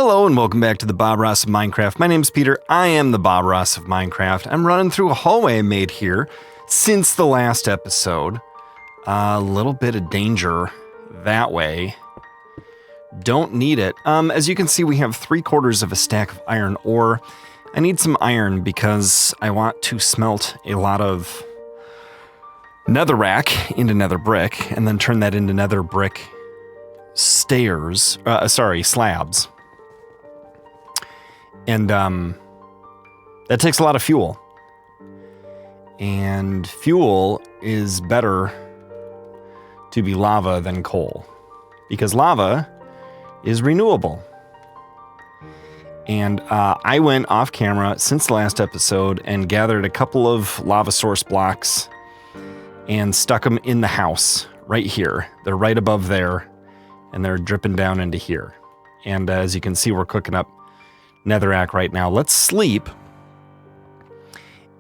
Hello and welcome back to the Bob Ross of Minecraft. My name's Peter. I am the Bob Ross of Minecraft. I'm running through a hallway I made here since the last episode. A little bit of danger that way. Don't need it. As you can see, we have 3/4 of a stack of iron ore. I need some iron because I want to smelt a lot of netherrack into nether brick and then turn that into nether brick slabs. And that takes a lot of fuel. And fuel is better to be lava than coal, because lava is renewable. And I went off camera since the last episode and gathered a couple of lava source blocks and stuck them in the house right here. They're right above there and they're dripping down into here. And as you can see, we're cooking up netherrack right now. Let's sleep.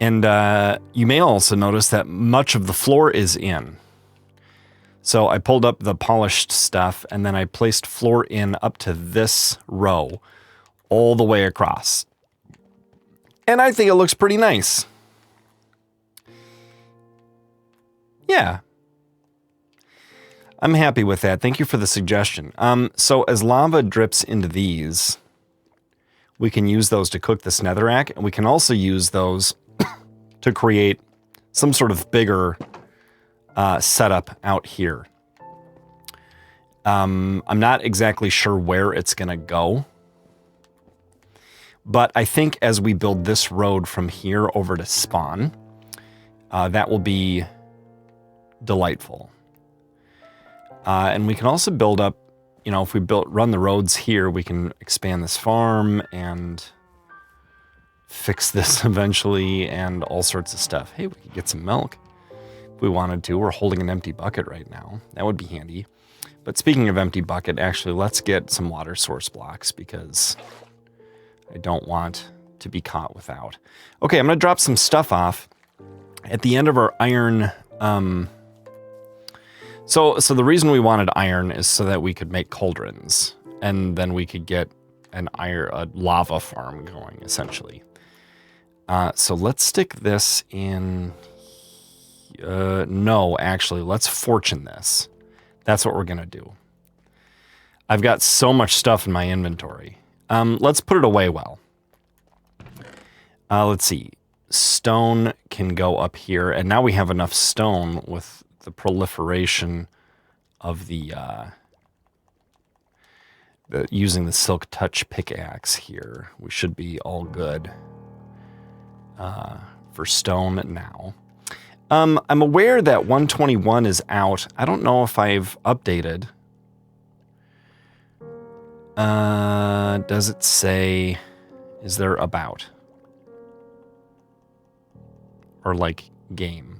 And you may also notice that much of the floor is in. So I pulled up the polished stuff and then I placed floor in up to this row all the way across. And I think it looks pretty nice. Yeah. I'm happy with that. Thank you for the suggestion. So as lava drips into these, we can use those to cook this netherrack, and we can also use those to create some sort of bigger setup out here. I'm not exactly sure where it's going to go, but I think as we build this road from here over to spawn, that will be delightful. And we can also build up, you know, if we run the roads here, we can expand this farm and fix this eventually and all sorts of stuff. Hey, we could get some milk if we wanted to. We're holding an empty bucket right now. That would be handy. But speaking of empty bucket, actually, let's get some water source blocks because I don't want to be caught without. Okay, I'm going to drop some stuff off at the end of our iron. So the reason we wanted iron is so that we could make cauldrons, and then we could get a lava farm going, essentially. So let's stick this in. No, actually, let's fortune this. That's what we're gonna do. I've got so much stuff in my inventory. Let's put it away well. Let's see. Stone can go up here, and now we have enough stone with the proliferation of the using the silk touch pickaxe here. We should be all good for stone now. I'm aware that 121 is out. I don't know if I've updated. Does it say, is there about? Or like game?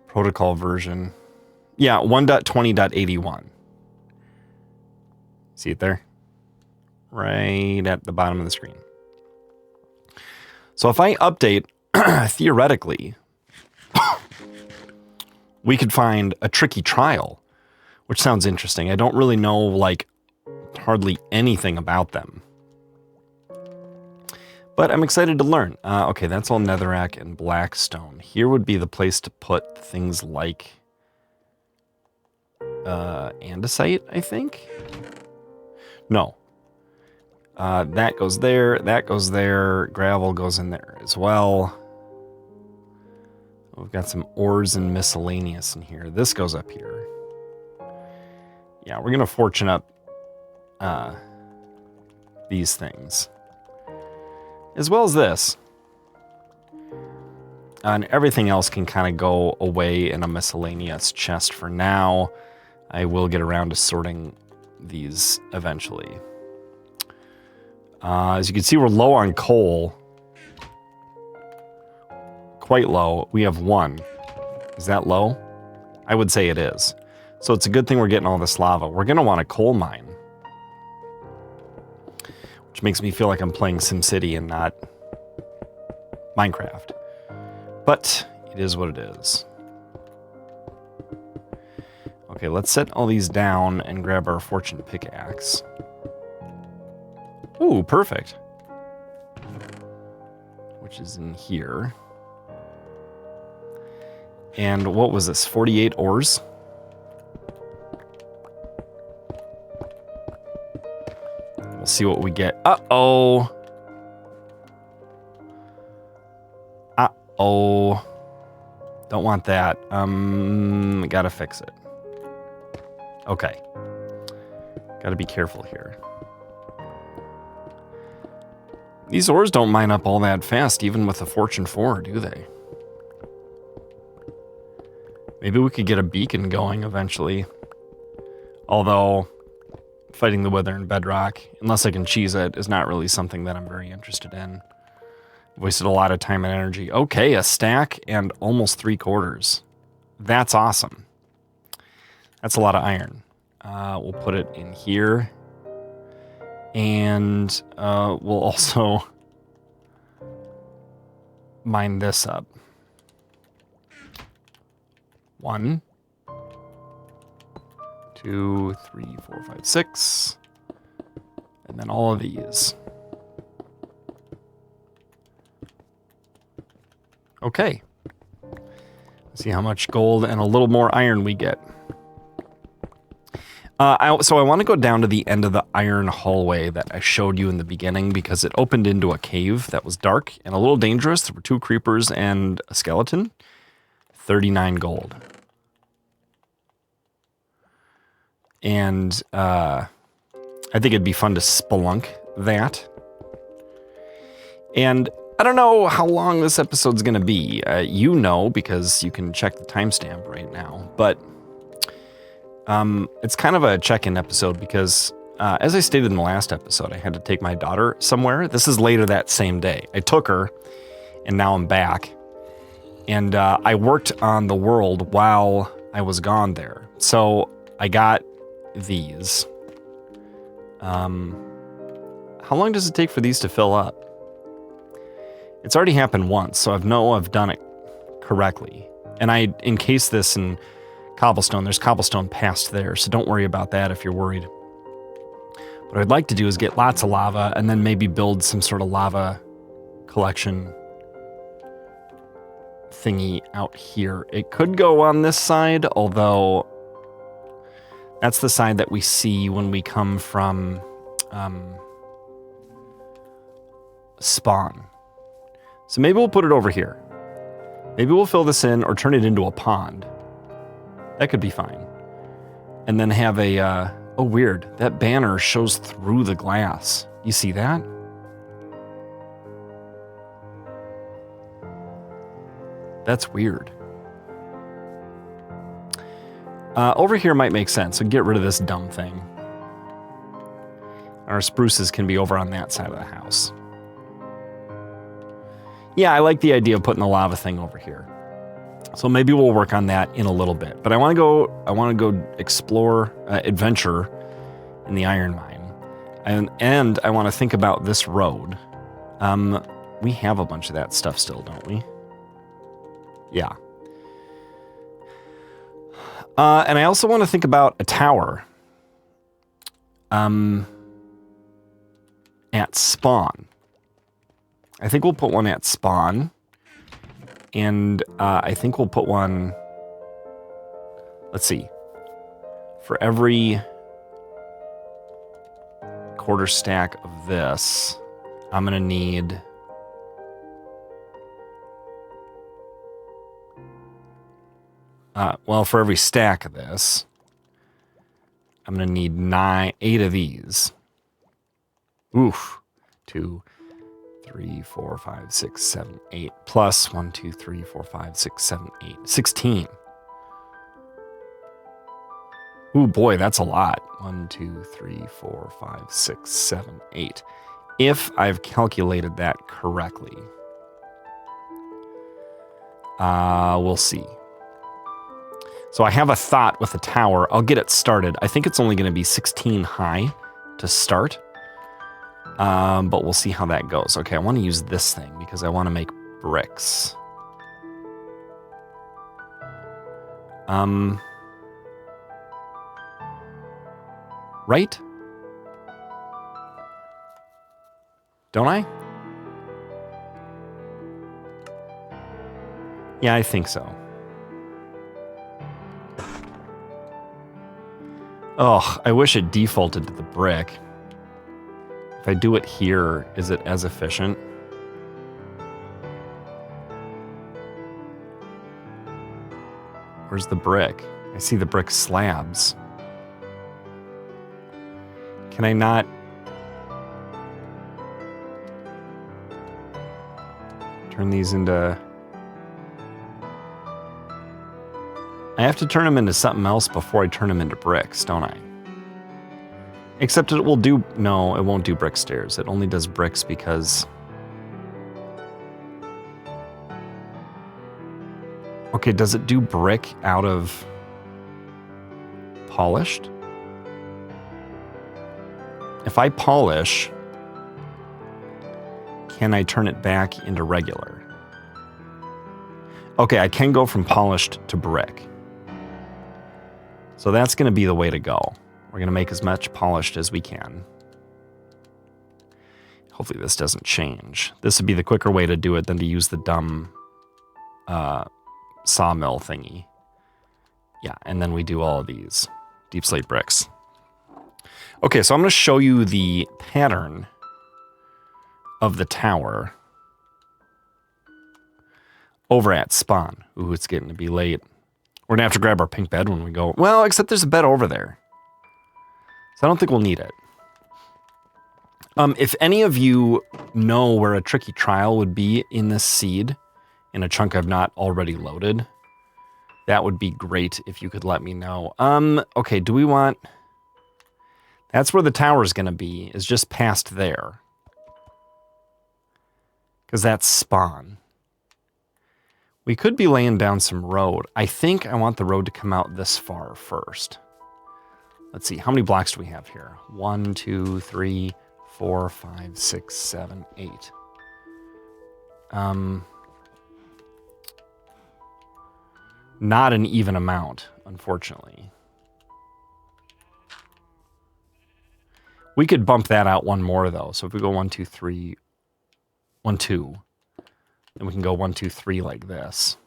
Protocol version. Yeah, 1.20.81. See it there? Right at the bottom of the screen. So if I update, theoretically, we could find a tricky trial, which sounds interesting. I don't really know, like, hardly anything about them. But I'm excited to learn. Okay, that's all netherrack and blackstone. Here would be the place to put things like andesite, I think? No. That goes there, gravel goes in there as well. We've got some ores and miscellaneous in here. This goes up here. Yeah, we're going to fortune up these things. As well as this. And everything else can kind of go away in a miscellaneous chest for now. I will get around to sorting these eventually. As you can see, we're low on coal. Quite low. We have 1. Is that low? I would say it is. So it's a good thing we're getting all this lava. We're going to want a coal mine. Which makes me feel like I'm playing SimCity and not Minecraft. But it is what it is. Okay, let's set all these down and grab our fortune pickaxe. Ooh, perfect. Which is in here. And what was this? 48 ores? We'll see what we get. Uh-oh. Uh-oh. Don't want that. Gotta fix it. Okay. Gotta be careful here. These ores don't mine up all that fast, even with a Fortune 4, do they? Maybe we could get a beacon going eventually. Although, fighting the weather in Bedrock, unless I can cheese it, is not really something that I'm very interested in. Wasted a lot of time and energy. Okay, a stack and almost 3/4. That's awesome. That's a lot of iron. We'll put it in here. And we'll also mine this up. 1, 2, 3, 4, 5, 6. And then all of these. Okay. Let's see how much gold and a little more iron we get. So I want to go down to the end of the iron hallway that I showed you in the beginning because it opened into a cave that was dark and a little dangerous. There were 2 creepers and a skeleton. 39 gold. And I think it'd be fun to spelunk that. And I don't know how long this episode's going to be. You know, because you can check the timestamp right now. But it's kind of a check-in episode because, as I stated in the last episode, I had to take my daughter somewhere. This is later that same day. I took her, and now I'm back. And I worked on the world while I was gone there. So I got these. How long does it take for these to fill up? It's already happened once, so I've done it correctly. And I encased this in cobblestone. There's cobblestone past there, so don't worry about that if you're worried. What I'd like to do is get lots of lava and then maybe build some sort of lava collection thingy out here. It could go on this side, although that's the side that we see when we come from spawn. So maybe we'll put it over here. Maybe we'll fill this in or turn it into a pond. That could be fine. And then have a, oh weird, that banner shows through the glass. You see that? That's weird. Over here might make sense, so get rid of this dumb thing. Our spruces can be over on that side of the house. Yeah, I like the idea of putting the lava thing over here. So maybe we'll work on that in a little bit. But I want to go explore, adventure in the iron mine. And I want to think about this road. We have a bunch of that stuff still, don't we? Yeah. And I also want to think about a tower. At spawn. I think we'll put one at spawn. And I think we'll put one... Let's see. For every quarter stack of this, I'm going to need... well, for every stack of this, I'm going to need 8 of these. Oof. 2, 3, 4, 5, 6, 7, 8. Plus 1, 2, 3, 4, 5, 6, 7, 8. 16. Ooh, boy, that's a lot. 1, 2, 3, 4, 5, 6, 7, 8. If I've calculated that correctly. We'll see. So I have a thought with the tower. I'll get it started. I think it's only going to be 16 high to start. But we'll see how that goes. Okay, I want to use this thing because I want to make bricks. Right? Don't I? Yeah, I think so. Oh, I wish it defaulted to the brick. If I do it here, is it as efficient? Where's the brick? I see the brick slabs. Can I not? Turn these into... I have to turn them into something else before I turn them into bricks, don't I? Except it will do... No, it won't do brick stairs. It only does bricks because... Okay, does it do brick out of polished? If I polish, can I turn it back into regular? Okay, I can go from polished to brick. So that's going to be the way to go. We're going to make as much polished as we can. Hopefully this doesn't change. This would be the quicker way to do it than to use the dumb sawmill thingy. Yeah, and then we do all of these deep slate bricks. Okay, so I'm going to show you the pattern of the tower over at Spawn. Ooh, it's getting to be late. We're going to have to grab our pink bed when we go. Well, except there's a bed over there. So I don't think we'll need it. If any of you know where a tricky trial would be in this seed, in a chunk I've not already loaded, that would be great if you could let me know. Okay, do we want... That's where the tower's going to be, is just past there. Because that's Spawn. We could be laying down some road. I think I want the road to come out this far first. Let's see, how many blocks do we have here? 1, 2, 3, 4, 5, 6, 7, 8. Not an even amount, unfortunately. We could bump that out one more, though. So if we go 1, 2, 3, 1, 2, then we can go 1, 2, 3 like this.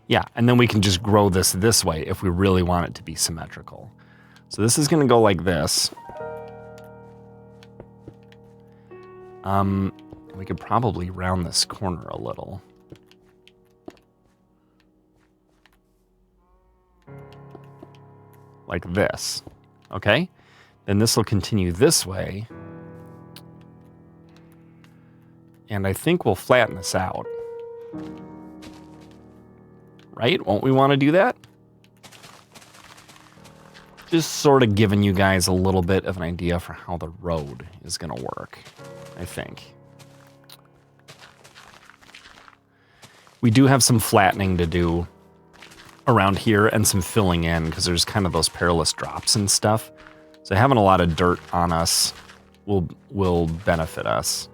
Yeah, and then we can just grow this way if we really want it to be symmetrical. So this is going to go like this. We could probably round this corner a little. Like this, okay? Then this will continue this way. And I think we'll flatten this out. Right? Won't we want to do that? Just sort of giving you guys a little bit of an idea for how the road is going to work, I think. We do have some flattening to do around here and some filling in because there's kind of those perilous drops and stuff. So having a lot of dirt on us will benefit us.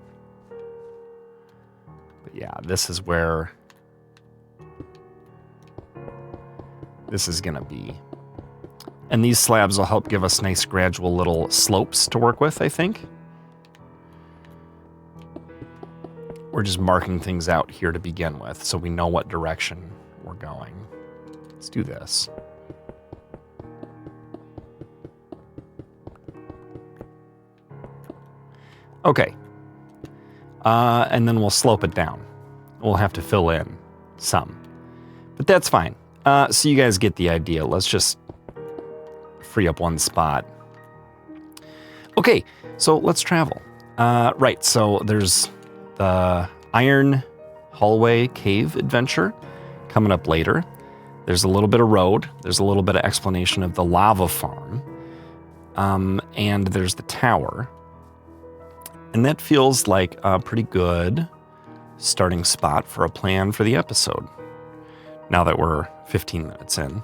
But yeah, this is where this is going to be. And these slabs will help give us nice gradual little slopes to work with, I think. We're just marking things out here to begin with so we know what direction we're going. Let's do this. Okay. And then we'll slope it down. We'll have to fill in some. But that's fine. So you guys get the idea. Let's just free up one spot. Okay, so let's travel. Right, so there's the Iron Hallway Cave adventure coming up later. There's a little bit of road. There's a little bit of explanation of the lava farm. And there's the tower. And that feels like a pretty good starting spot for a plan for the episode. Now that we're 15 minutes in.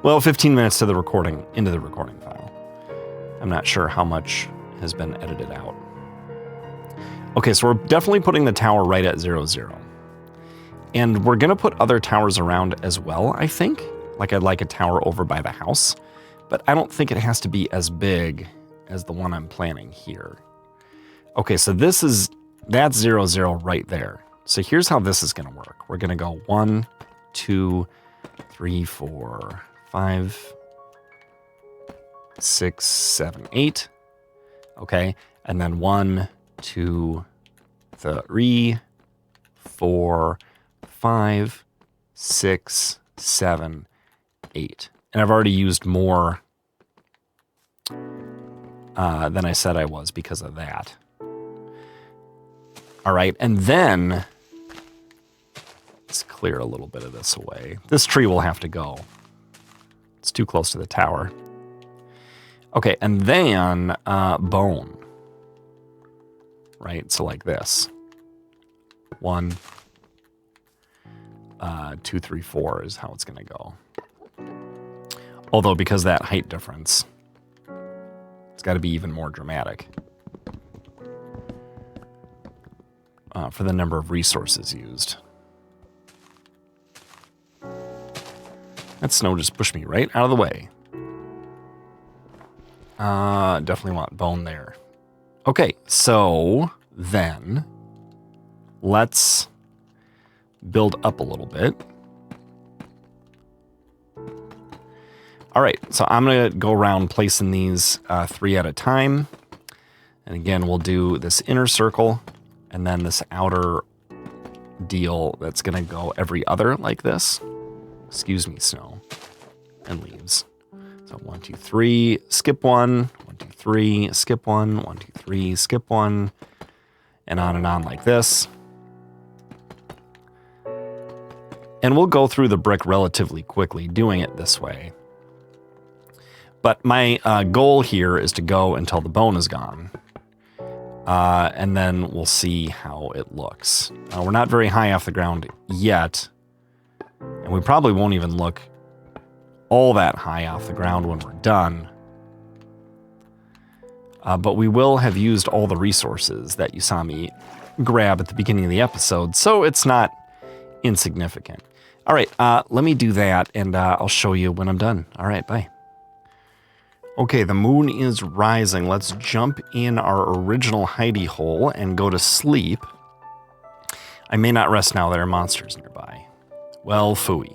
Well, 15 minutes to the recording, into the recording file. I'm not sure how much has been edited out. Okay, so we're definitely putting the tower right at 0, 0. And we're going to put other towers around as well, I think. Like I'd like a tower over by the house. But I don't think it has to be as big as the one I'm planning here. Okay, so that's 0, 0 right there. So here's how this is going to work. We're going to go 1, 2, 3, 4, 5, 6, 7, 8. Okay, and then 1, 2, 3, 4, 5, 6, 7, 8. And I've already used more than I said I was because of that. All right, and then let's clear a little bit of this away. This tree will have to go. It's too close to the tower. Okay, and then bone. Right, so like this. 1, 2, 3, 4 is how it's going to go. Although because that height difference, it's got to be even more dramatic for the number of resources used. That snow just pushed me right out of the way. Definitely want bone there. Okay, so then let's build up a little bit. All right, so I'm going to go around placing these 3 at a time. And again, we'll do this inner circle and then this outer deal that's going to go every other like this. Excuse me, snow and leaves. So 1, 2, 3, skip 1, 1, 2, 3, skip 1, 1, 2, 3, skip 1, and on like this. And we'll go through the brick relatively quickly doing it this way. But my goal here is to go until the bone is gone. And then we'll see how it looks. We're not very high off the ground yet. And we probably won't even look all that high off the ground when we're done. But we will have used all the resources that you saw me grab at the beginning of the episode. So it's not insignificant. All right, let me do that and I'll show you when I'm done. All right, bye. Okay, the moon is rising. Let's jump in our original hidey hole and go to sleep. I may not rest now. There are monsters nearby. Well, phooey.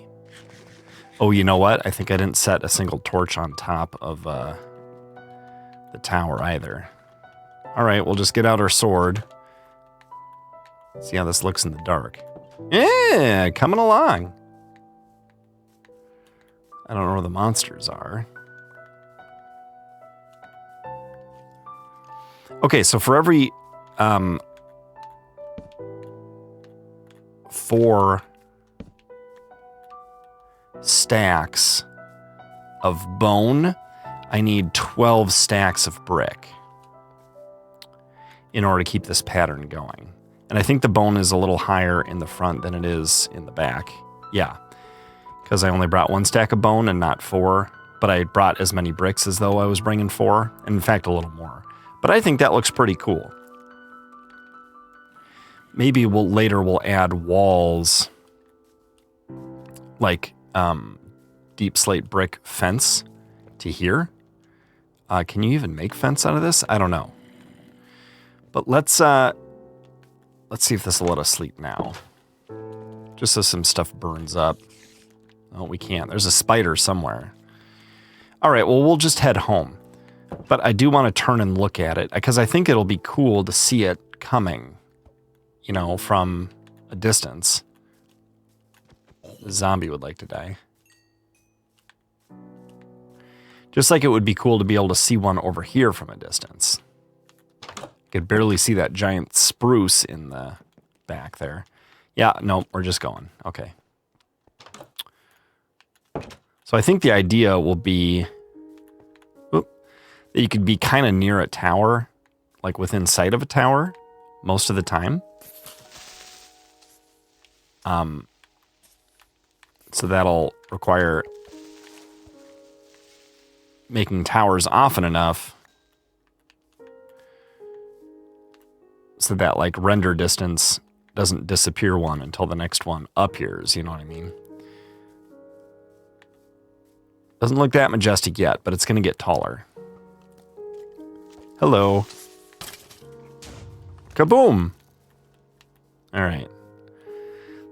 Oh, you know what? I think I didn't set a single torch on top of the tower either. All right, we'll just get out our sword. See how this looks in the dark. Yeah, coming along. I don't know where the monsters are. Okay, so for every 4 stacks of bone, I need 12 stacks of brick in order to keep this pattern going. And I think the bone is a little higher in the front than it is in the back. Yeah, because I only brought 1 stack of bone and not 4, but I brought as many bricks as though I was bringing 4, and in fact a little more. But I think that looks pretty cool. Maybe later we'll add walls, like deep slate brick fence to here. Can you even make fence out of this? I don't know. But let's see if this will let us sleep now. Just so some stuff burns up. Oh, we can't. There's a spider somewhere. All right, well, we'll just head home. But I do want to turn and look at it because I think it'll be cool to see it coming, you know, from a distance. The zombie would like to die. Just like it would be cool to be able to see one over here from a distance. I could barely see that giant spruce in the back there. Yeah, no, we're just going. Okay. So I think the idea will be that you could be kind of near a tower, like within sight of a tower, most of the time. So that'll require making towers often enough so that like render distance doesn't disappear one until the next one appears, you know what I mean? Doesn't look that majestic yet, but it's going to get taller. Hello. Kaboom! All right.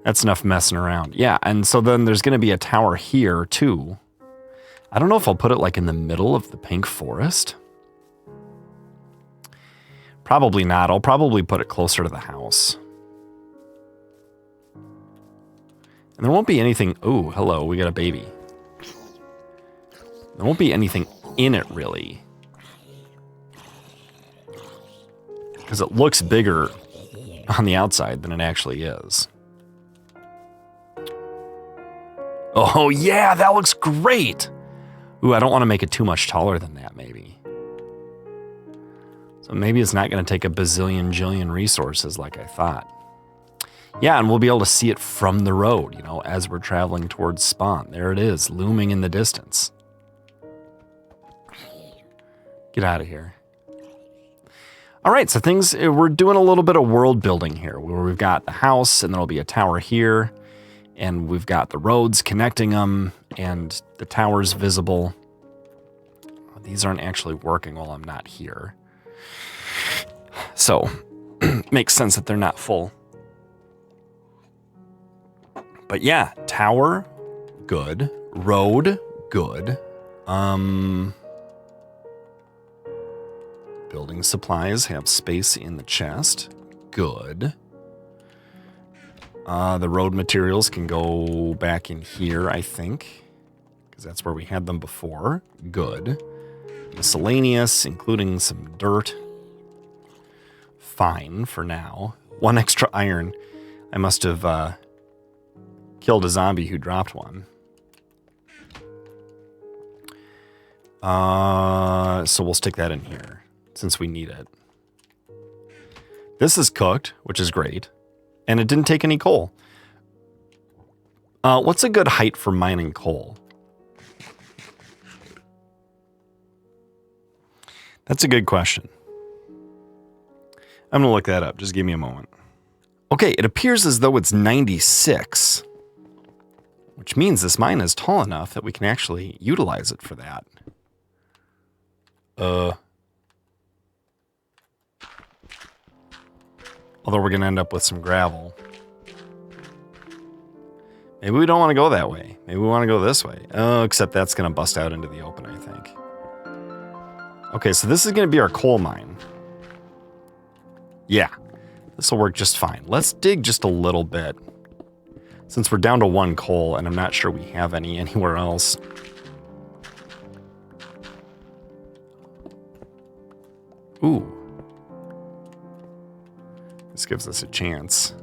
That's enough messing around. Yeah, and so then there's going to be a tower here, too. I don't know if I'll put it, like, in the middle of the pink forest. Probably not. I'll probably put it closer to the house. And there won't be anything... Oh, hello, we got a baby. There won't be anything in it, really. Because it looks bigger on the outside than it actually is. Oh, yeah, that looks great! Ooh, I don't want to make it too much taller than that, maybe. So maybe it's not going to take a bazillion jillion resources like I thought. Yeah, and we'll be able to see it from the road, you know, as we're traveling towards spawn. There it is, looming in the distance. Get out of here. All right, so we're doing a little bit of world building here, where we've got the house, and there'll be a tower here, and we've got the roads connecting them, and the tower's visible. These aren't actually working while I'm not here. So, makes sense that they're not full. But yeah, tower, good. Road, good. Building supplies have space in the chest. Good. The road materials can go back in here, I think, because that's where we had them before. Good. Miscellaneous, including some dirt. Fine for now. 1 extra iron. I must have killed a zombie who dropped one. So we'll stick that in here, since we need it. This is cooked, which is great. And it didn't take any coal. What's a good height for mining coal? That's a good question. I'm going to look that up. Just give me a moment. Okay, it appears as though it's 96. Which means this mine is tall enough that we can actually utilize it for that. Although we're going to end up with some gravel. Maybe we don't want to go that way. Maybe we want to go this way. Oh, except that's going to bust out into the open, I think. Okay, so this is going to be our coal mine. Yeah, this will work just fine. Let's dig just a little bit. Since we're down to 1 coal, and I'm not sure we have any anywhere else. Ooh. This gives us a chance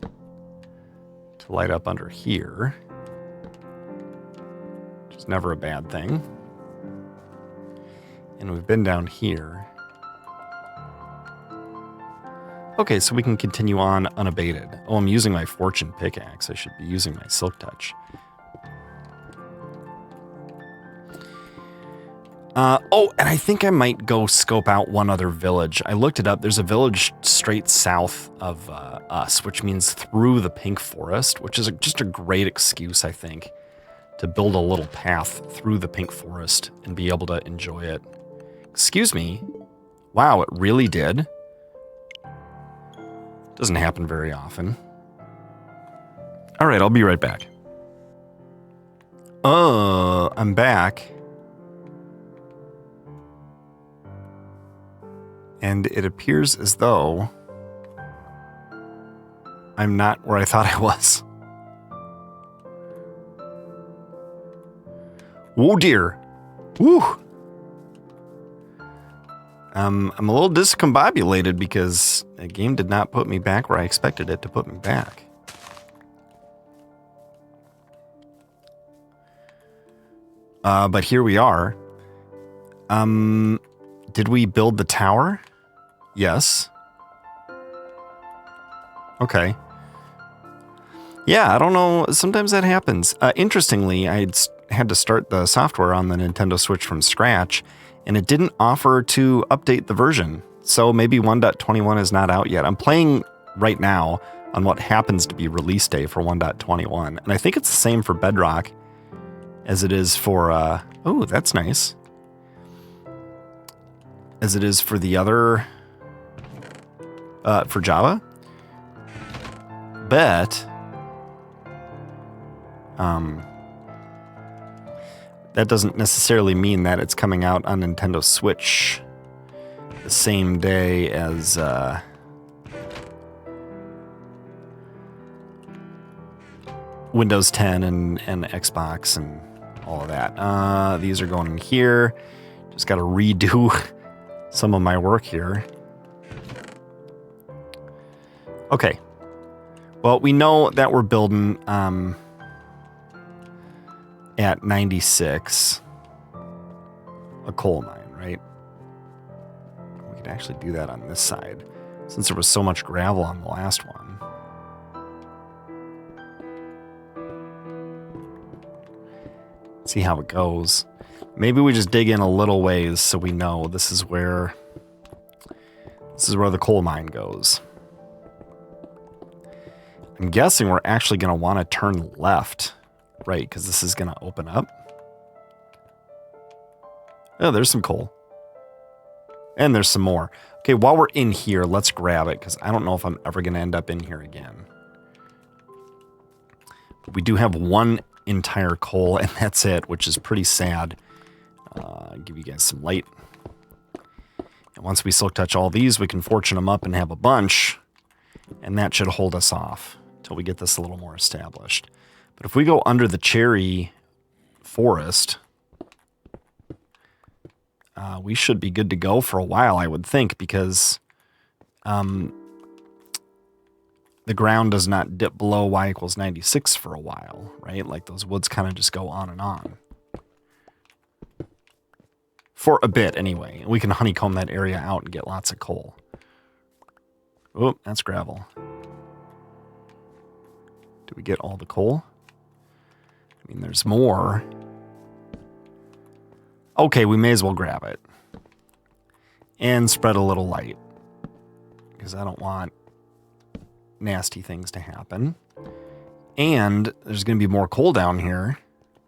to light up under here, which is never a bad thing. And we've been down here. Okay, so we can continue on unabated. Oh, I'm using my fortune pickaxe. I should be using my silk touch. Oh, and I think I might go scope out one other village. I looked it up. There's a village straight south of us, which means through the pink forest, which is just a great excuse, I think, to build a little path through the pink forest and be able to enjoy it. Excuse me. Wow, it really did. Doesn't happen very often. All right, I'll be right back. I'm back. And it appears as though I'm not where I thought I was. Oh dear. Woo! I'm a little discombobulated because the game did not put me back where I expected it to put me back. But here we are. Did we build the tower? Yes. Okay. Yeah, I don't know. Sometimes that happens. Interestingly, I had to start the software on the Nintendo Switch from scratch, and it didn't offer to update the version. So maybe 1.21 is not out yet. I'm playing right now on what happens to be release day for 1.21. And I think it's the same for Bedrock as it is for, oh, that's nice. As it is for the other, for Java. But, that doesn't necessarily mean that it's coming out on Nintendo Switch the same day as, Windows 10 and Xbox and all of that. These are going in here. Just got to redo some of my work here. Okay. Well, we know that we're building at 96 a coal mine, right? We could actually do that on this side since there was so much gravel on the last one. See how it goes. Maybe we just dig in a little ways so we know this is where the coal mine goes. I'm guessing we're actually going to want to turn left, right? Because this is going to open up. Oh, there's some coal. And there's some more. Okay, while we're in here, let's grab it because I don't know if I'm ever going to end up in here again. But we do have one entire coal, and that's it, which is pretty sad. Give you guys some light. And once we silk touch all these, we can fortune them up and have a bunch, and that should hold us off until we get this a little more established. But if we go under the cherry forest, we should be good to go for a while, I would think, because the ground does not dip below y equals 96 for a while, right? Like those woods kind of just go on and on. For a bit, anyway. We can honeycomb that area out and get lots of coal. Oh, that's gravel. Do we get all the coal? I mean, there's more. Okay, we may as well grab it. And spread a little light. Because I don't want nasty things to happen. And there's going to be more coal down here,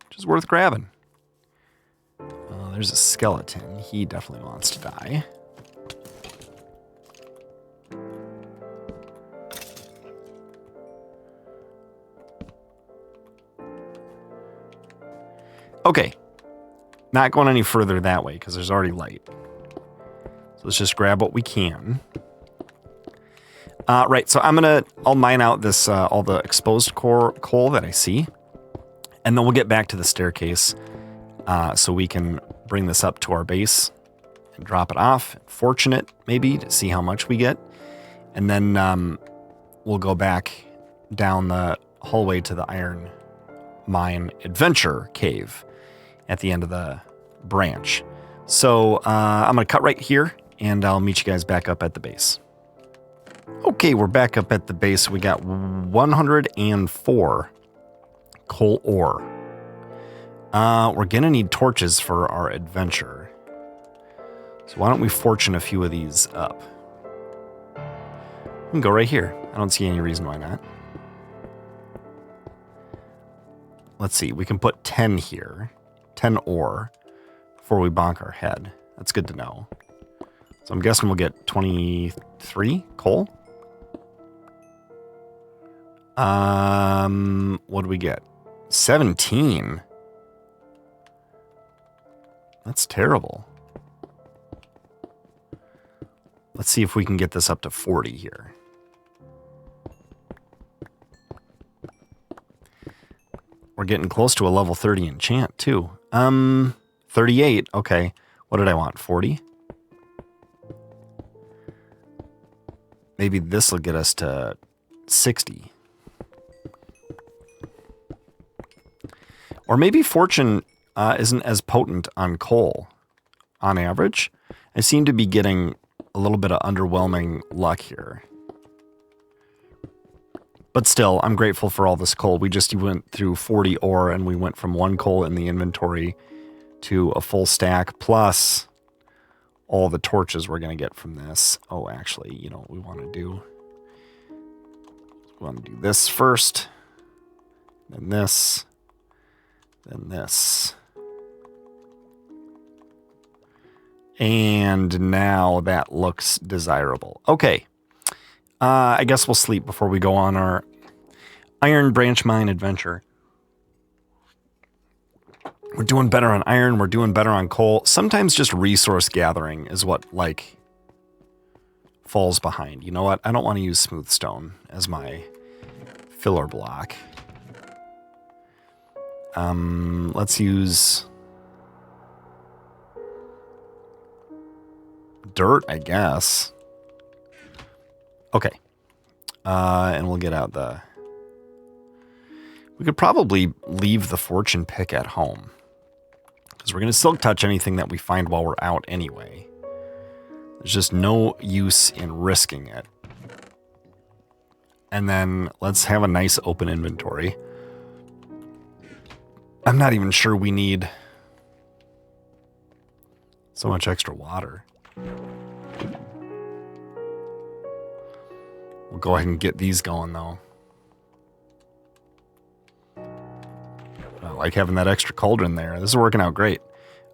which is worth grabbing. There's a skeleton. He definitely wants to die. Okay. Not going any further that way because there's already light. So let's just grab what we can. Right, so I'll mine out this all the exposed coal that I see, and then we'll get back to the staircase so we can bring this up to our base and drop it off. Fortune it, maybe, to see how much we get, and then we'll go back down the hallway to the iron mine adventure cave at the end of the branch. So I'm going to cut right here, and I'll meet you guys back up at the base. Okay, we're back up at the base. We got 104 coal ore. We're going to need torches for our adventure. So why don't we fortune a few of these up? We can go right here. I don't see any reason why not. Let's see. We can put 10 here. 10 ore before we bonk our head. That's good to know. So I'm guessing we'll get 23 coal. What do we get? 17. That's terrible. Let's see if we can get this up to 40 here. We're getting close to a level 30 enchant too. 38. Okay. What did I want? 40? Maybe this will get us to 60. Or maybe fortune isn't as potent on coal on average. I seem to be getting a little bit of underwhelming luck here. But still, I'm grateful for all this coal. We just went through 40 ore and we went from 1 coal in the inventory to a full stack plus all the torches we're going to get from this. Oh, actually, you know what we want to do? We want to do this first, then this, then this. And now that looks desirable. Okay. I guess we'll sleep before we go on our iron branch mine adventure. We're doing better on iron. We're doing better on coal. Sometimes just resource gathering is what, like, falls behind. You know what? I don't want to use smooth stone as my filler block. Let's use dirt, I guess. Okay. And we'll get out the... We could probably leave the fortune pick at home, because we're going to silk touch anything that we find while we're out anyway. There's just no use in risking it. And then let's have a nice open inventory. I'm not even sure we need so much extra water. We'll go ahead and get these going, though. I like having that extra cauldron there. This is working out great.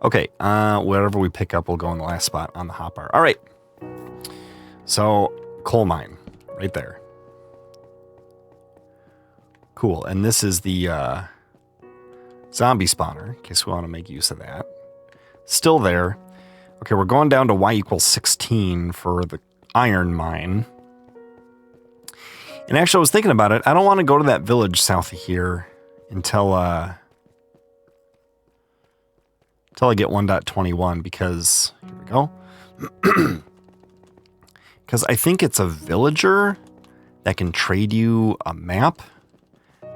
Okay, whatever we pick up will go in the last spot on the hotbar. All right. So, coal mine, right there. Cool, and this is the zombie spawner, in case we want to make use of that. Still there. Okay, we're going down to y equals 16 for the iron mine. And actually, I was thinking about it. I don't want to go to that village south of here until I get 1.21, because here we go. Because I think it's a villager that can trade you a map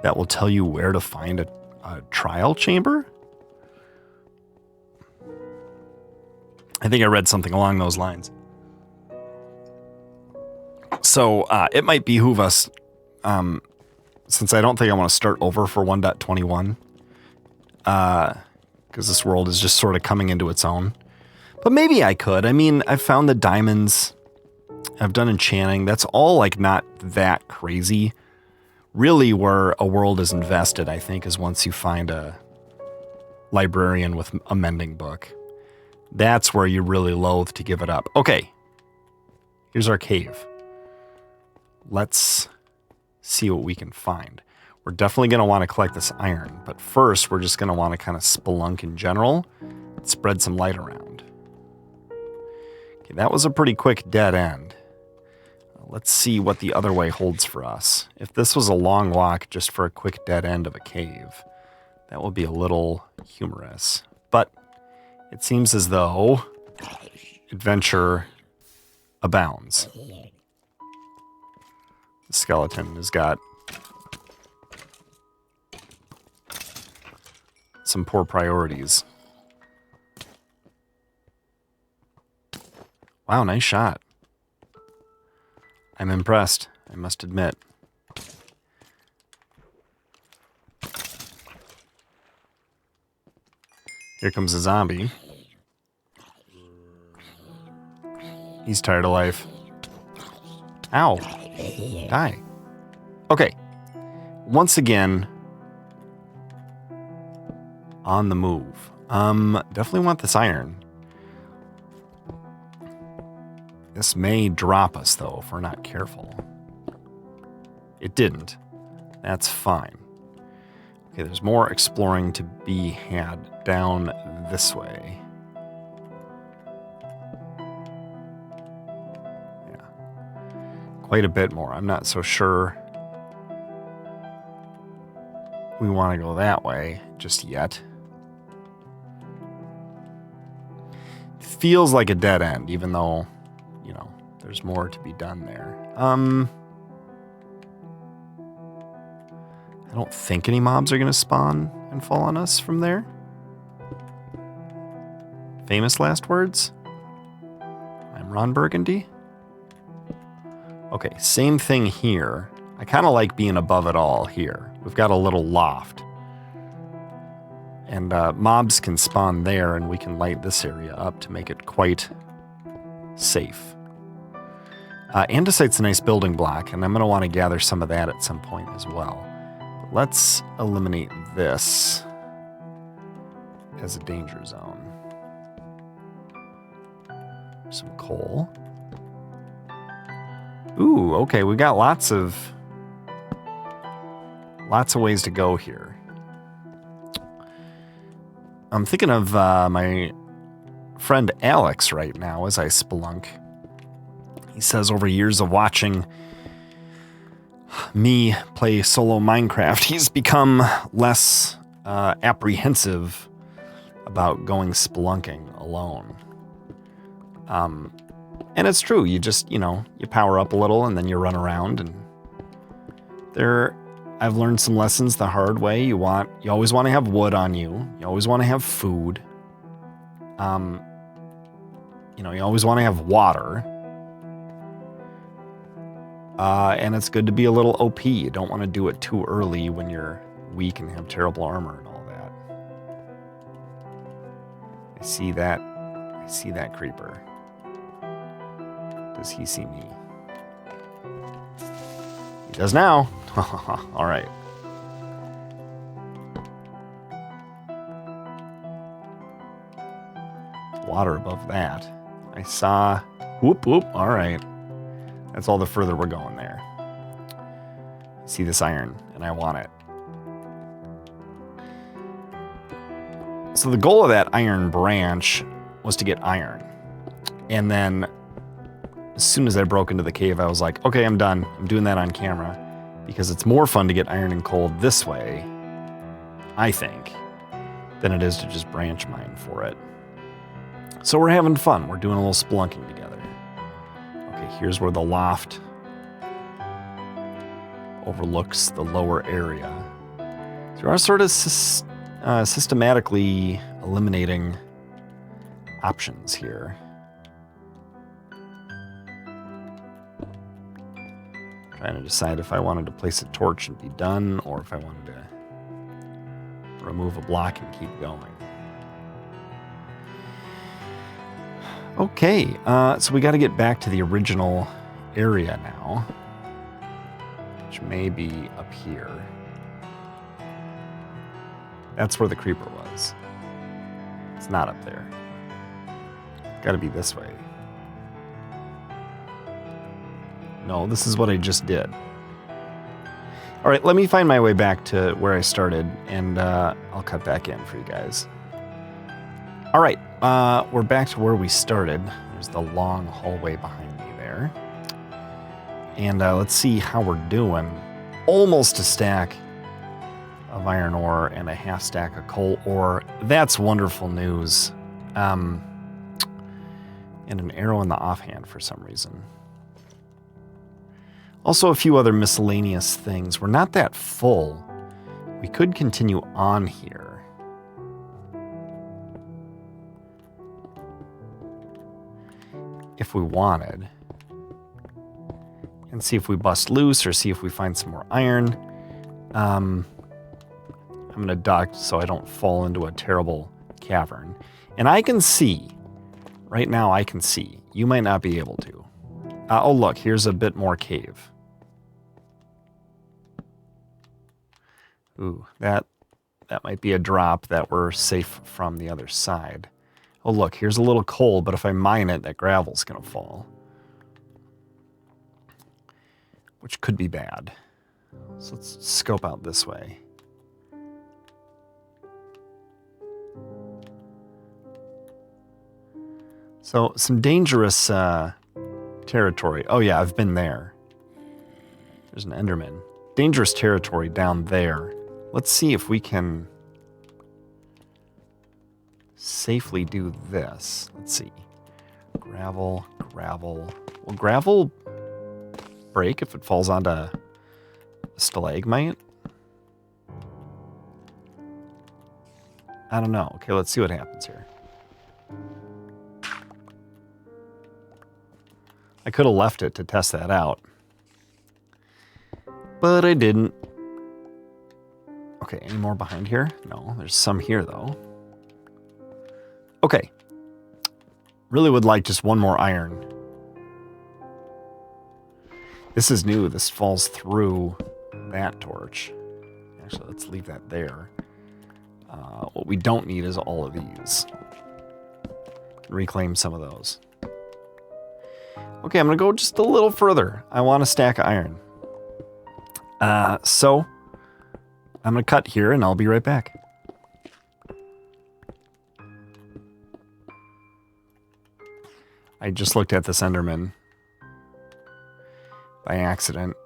that will tell you where to find a trial chamber. I think I read something along those lines. So it might behoove us, since I don't think I want to start over for 1.21, because this world is just sort of coming into its own. But maybe I could. I mean, I've found the diamonds. I've done enchanting. That's all, like, not that crazy. Really, where a world is invested, I think, is once you find a librarian with a mending book. That's where you're really loath to give it up. Okay. Here's our cave. Let's see what we can find. We're definitely going to want to collect this iron, but first we're just going to want to kind of spelunk in general and spread some light around. Okay, that was a pretty quick dead end. Let's see what the other way holds for us. If this was a long walk just for a quick dead end of a cave, that would be a little humorous. But it seems as though adventure abounds. The skeleton has got some poor priorities. Wow, nice shot. I'm impressed, I must admit. Here comes a zombie. He's tired of life. Ow. Die. Okay. Once again, on the move. Definitely want this iron. This may drop us, though, if we're not careful. It didn't. That's fine. Okay, there's more exploring to be had down this way. Yeah. Quite a bit more. I'm not so sure we want to go that way just yet. Feels like a dead end, even though, you know, there's more to be done there. I don't think any mobs are going to spawn and fall on us from there. Famous last words? I'm Ron Burgundy. Okay, same thing here. I kind of like being above it all here. We've got a little loft. And mobs can spawn there, and we can light this area up to make it quite safe. Andesite's a nice building block, and I'm going to want to gather some of that at some point as well. But let's eliminate this as a danger zone. Some coal. Ooh, okay, we got lots of ways to go here. I'm thinking of my friend Alex right now as I spelunk. He says over years of watching me play solo Minecraft, he's become less apprehensive about going spelunking alone. And it's true, you just, you power up a little and then you run around, and I've learned some lessons the hard way. You always want to have wood on you. You always want to have food. You always want to have water. And it's good to be a little OP. You don't want to do it too early when you're weak and have terrible armor and all that. I see that creeper. Does he see me? He does now. All right. Water above that. I saw... Whoop, whoop. All right. That's all the further we're going there. I see this iron, and I want it. So the goal of that iron branch was to get iron. And then as soon as I broke into the cave, I was like, okay, I'm done. I'm doing that on camera because it's more fun to get iron and coal this way, I think, than it is to just branch mine for it. So we're having fun. We're doing a little spelunking together. Okay, here's where the loft overlooks the lower area. So we are sort of systematically eliminating options here. Trying to decide if I wanted to place a torch and be done, or if I wanted to remove a block and keep going. Okay, so we got to get back to the original area now, which may be up here. That's where the creeper was. It's not up there. Got to be this way. No, this is what I just did. All right, let me find my way back to where I started, and I'll cut back in for you guys. All right, we're back to where we started. There's the long hallway behind me there. And let's see how we're doing. Almost a stack of iron ore and a half stack of coal ore. That's wonderful news. And an arrow in the offhand for some reason. Also a few other miscellaneous things. We're not that full. We could continue on here. If we wanted. And see if we bust loose or see if we find some more iron. I'm going to duck so I don't fall into a terrible cavern. And I can see. Right now I can see. You might not be able to. Oh, look. Here's a bit more cave. Ooh, that might be a drop that we're safe from the other side. Oh, look, here's a little coal, but if I mine it, that gravel's going to fall. Which could be bad. So let's scope out this way. So, some dangerous territory. Oh, yeah, I've been there. There's an Enderman. Dangerous territory down there. Let's see if we can safely do this. Let's see. Gravel, gravel. Will gravel break if it falls onto a stalagmite? I don't know. Okay, let's see what happens here. I could have left it to test that out. But I didn't. Okay, any more behind here? No, there's some here, though. Okay. Really would like just one more iron. This is new. This falls through that torch. Actually, let's leave that there. What we don't need is all of these. Reclaim some of those. Okay, I'm going to go just a little further. I want to stack iron. So I'm going to cut here and I'll be right back. I just looked at this Enderman by accident.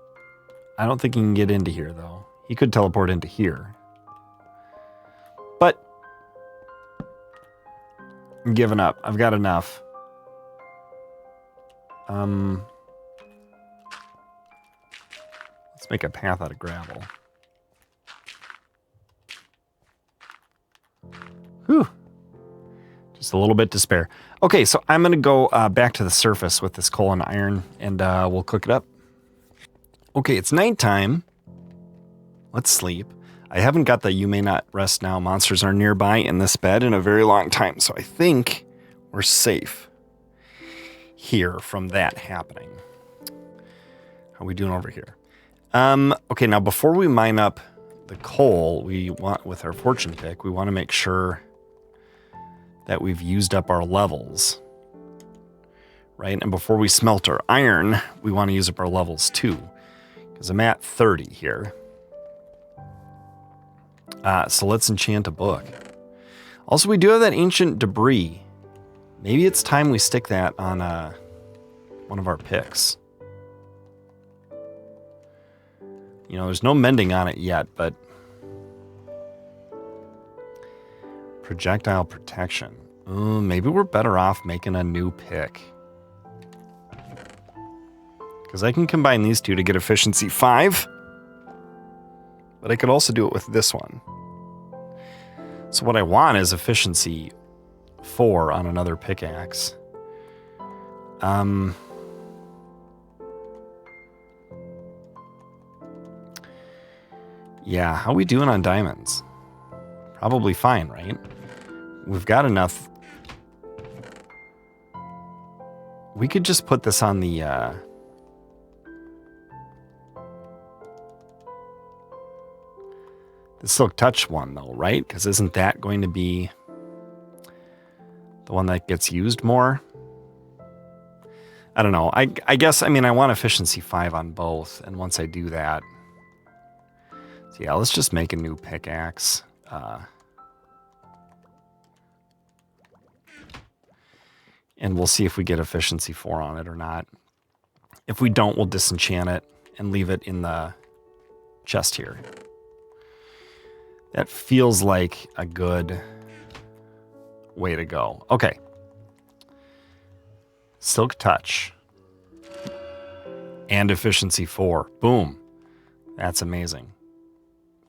I don't think he can get into here, though. He could teleport into here. But I'm giving up. I've got enough. Let's make a path out of gravel. Whew. Just a little bit to spare. Okay, so I'm going to go back to the surface with this coal and iron, and we'll cook it up. Okay, it's nighttime. Let's sleep. I haven't got the "you may not rest now, monsters are nearby" in this bed in a very long time, so I think we're safe here from that happening. How are we doing over here? Okay, now before we mine up the coal, we want, with our fortune pick, we want to make sure that we've used up our levels, right? And before we smelt our iron, we want to use up our levels too, because I'm at 30 here. So let's enchant a book. Also, we do have that ancient debris. Maybe it's time we stick that on one of our picks. You know, there's no mending on it yet, but projectile protection. Maybe we're better off making a new pick. Because I can combine these two to get efficiency 5. But I could also do it with this one. So what I want is efficiency 4 on another pickaxe. Yeah, how are we doing on diamonds? Probably fine, right? We've got enough. We could just put this on the Silk Touch one, though, right? Because isn't that going to be the one that gets used more? I don't know. I guess, I mean, I want efficiency 5 on both. And once I do that, so yeah, let's just make a new pickaxe. And we'll see if we get efficiency 4 on it or not. If we don't, we'll disenchant it and leave it in the chest here. That feels like a good way to go. Okay. Silk Touch. And efficiency 4. Boom. That's amazing.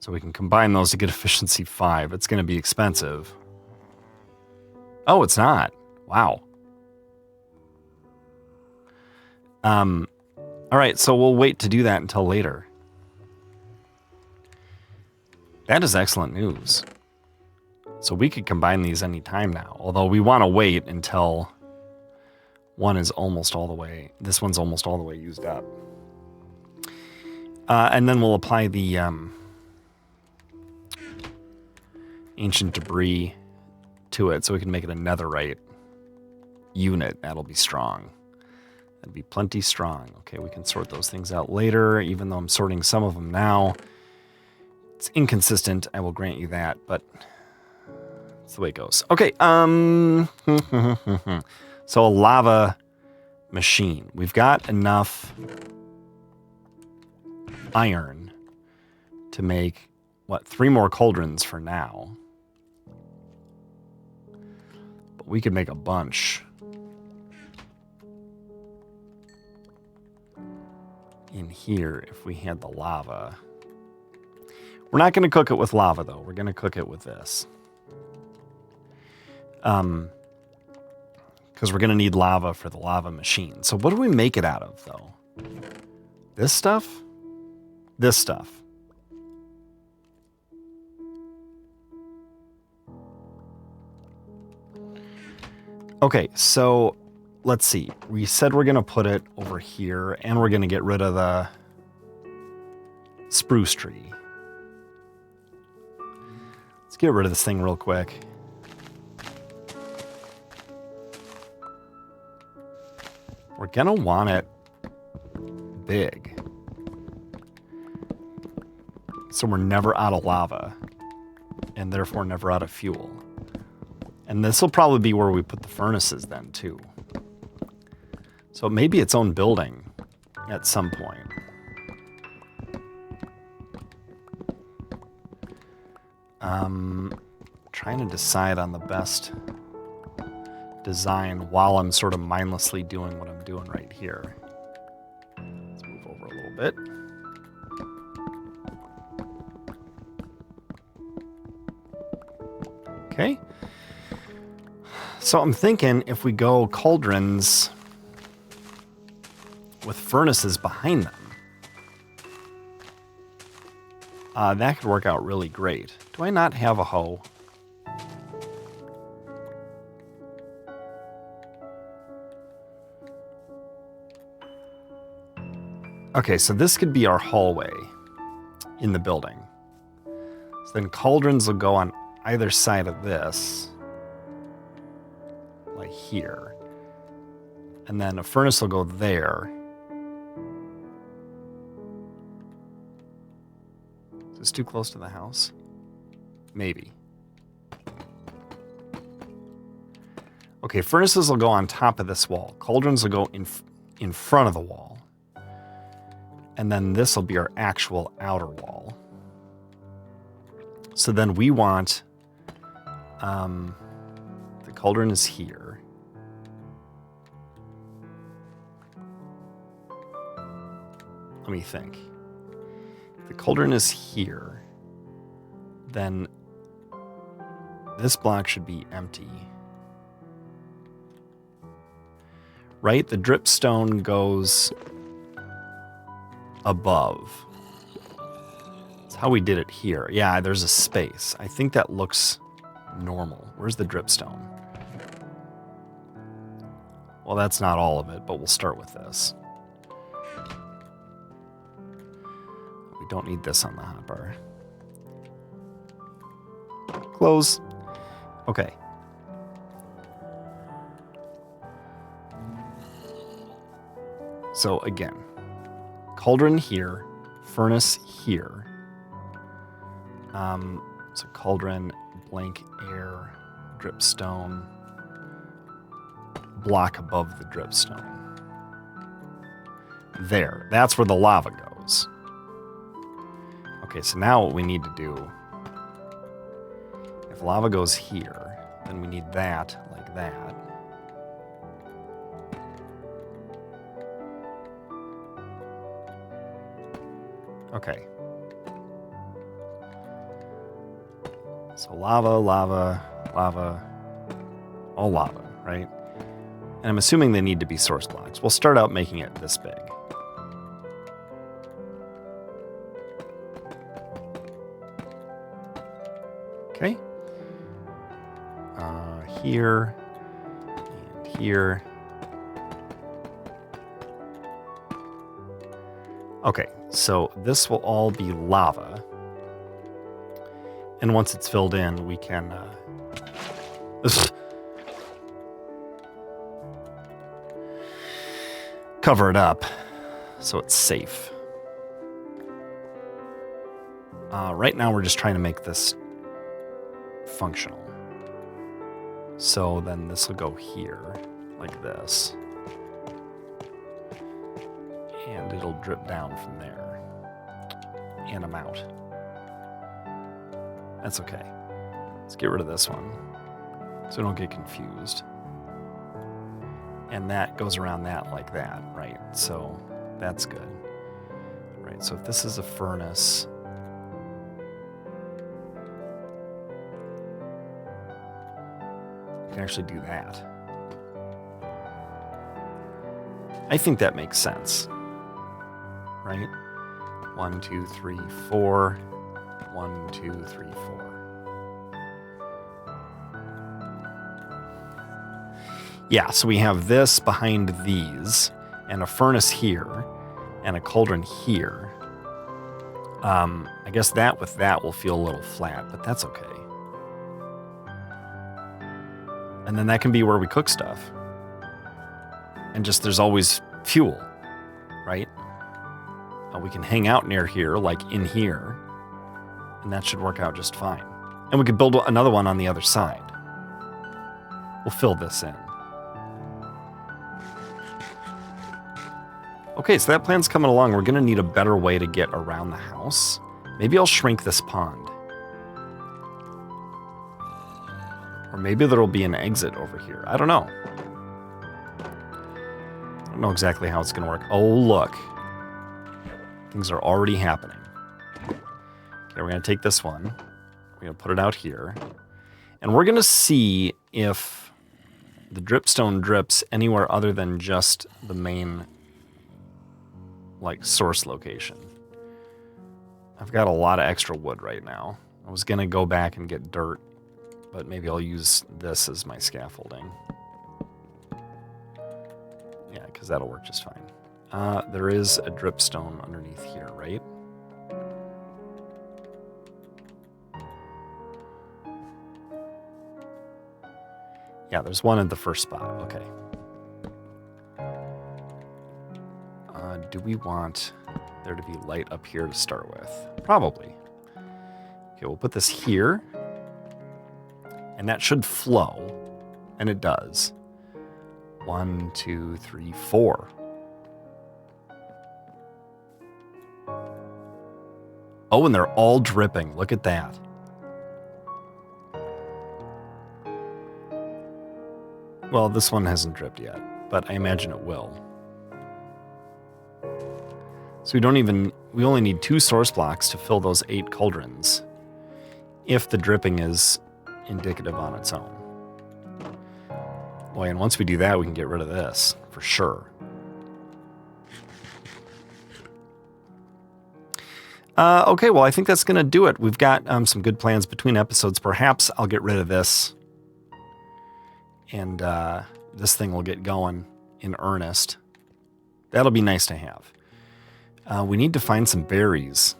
So we can combine those to get efficiency 5. It's going to be expensive. Oh, it's not. Wow. All right, so we'll wait to do that until later. That is excellent news. So we could combine these anytime now, although we want to wait until one is almost all the way, this one's almost all the way used up. And then we'll apply the ancient debris to it so we can make it a netherite unit. That'll be strong. That'd be plenty strong. Okay, we can sort those things out later, even though I'm sorting some of them now. It's inconsistent, I will grant you that, but that's the way it goes. Okay, so a lava machine. We've got enough iron to make, what, 3 more cauldrons for now. But we could make a bunch in here if we had the lava. We're not going to cook it with lava, though. We're going to cook it with this. Because we're going to need lava for the lava machine. So what do we make it out of, though? This stuff? This stuff. Okay, so let's see. We said we're going to put it over here, and we're going to get rid of the spruce tree. Let's get rid of this thing real quick. We're going to want it big, so we're never out of lava, and therefore never out of fuel. And this will probably be where we put the furnaces then, too. So it may be its own building at some point. Trying to decide on the best design while I'm sort of mindlessly doing what I'm doing right here. Let's move over a little bit. Okay. So I'm thinking if we go cauldrons with furnaces behind them, that could work out really great. Do I not have a hoe? Okay, so this could be our hallway in the building. So then cauldrons will go on either side of this, like here. And then a furnace will go there. Is this too close to the house? Maybe. Okay, furnaces will go on top of this wall. Cauldrons will go in front of the wall. And then this will be our actual outer wall. So then we want, the cauldron is here. Let me think. If the cauldron is here, then this block should be empty. Right? The dripstone goes above. That's how we did it here. Yeah, there's a space. I think that looks normal. Where's the dripstone? Well, that's not all of it, but we'll start with this. We don't need this on the hotbar. Close. Okay. So again, cauldron here, furnace here. So cauldron, blank air, dripstone, block above the dripstone. There, that's where the lava goes. Okay, so now what we need to do, if lava goes here, then we need that like that. Okay. So lava, lava, lava, all lava, right? And I'm assuming they need to be source blocks. We'll start out making it this big. Okay. Here and here. Okay, so this will all be lava. And once it's filled in, we can cover it up so it's safe. Right now, we're just trying to make this functional. So then this will go here, like this. And it'll drip down from there. And I'm out. That's okay. Let's get rid of this one, so we don't get confused. And that goes around that like that, right? So that's good. Right, so if this is a furnace, we can actually do that. I think that makes sense. Right? 1, 2, 3, 4. 1, 2, 3, 4. Yeah, so we have this behind these, and a furnace here, and a cauldron here. I guess that with that will feel a little flat, but that's okay. And then that can be where we cook stuff. And just there's always fuel, right? We can hang out near here, like in here, and that should work out just fine. And we could build another one on the other side. We'll fill this in. Okay, so that plan's coming along. We're gonna need a better way to get around the house. Maybe I'll shrink this pond. Or maybe there'll be an exit over here. I don't know. I don't know exactly how it's gonna work. Oh, look. Things are already happening. Okay, we're gonna take this one. We're gonna put it out here. And we're gonna see if the dripstone drips anywhere other than just the main, like, source location. I've got a lot of extra wood right now. I was gonna go back and get dirt, but maybe I'll use this as my scaffolding. Yeah, because that'll work just fine. There is a dripstone underneath here, right? Yeah, there's one at the first spot. Okay. Do we want there to be light up here to start with? Probably. Okay, we'll put this here. And that should flow. And it does. 1, 2, 3, 4. Oh, and they're all dripping. Look at that. Well, this one hasn't dripped yet, but I imagine it will. So we only need 2 source blocks to fill those 8 cauldrons, if the dripping is indicative on its own. Boy, and once we do that, we can get rid of this, for sure. Okay, well, I think that's going to do it. We've got some good plans between episodes. Perhaps I'll get rid of this, and this thing will get going in earnest. That'll be nice to have. We need to find some berries.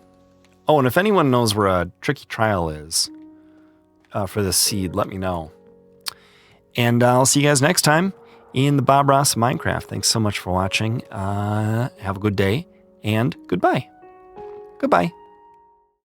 Oh, and if anyone knows where a tricky trial is for this seed, let me know. And I'll see you guys next time in the Bob Ross of Minecraft. Thanks so much for watching. Have a good day, and goodbye. Goodbye.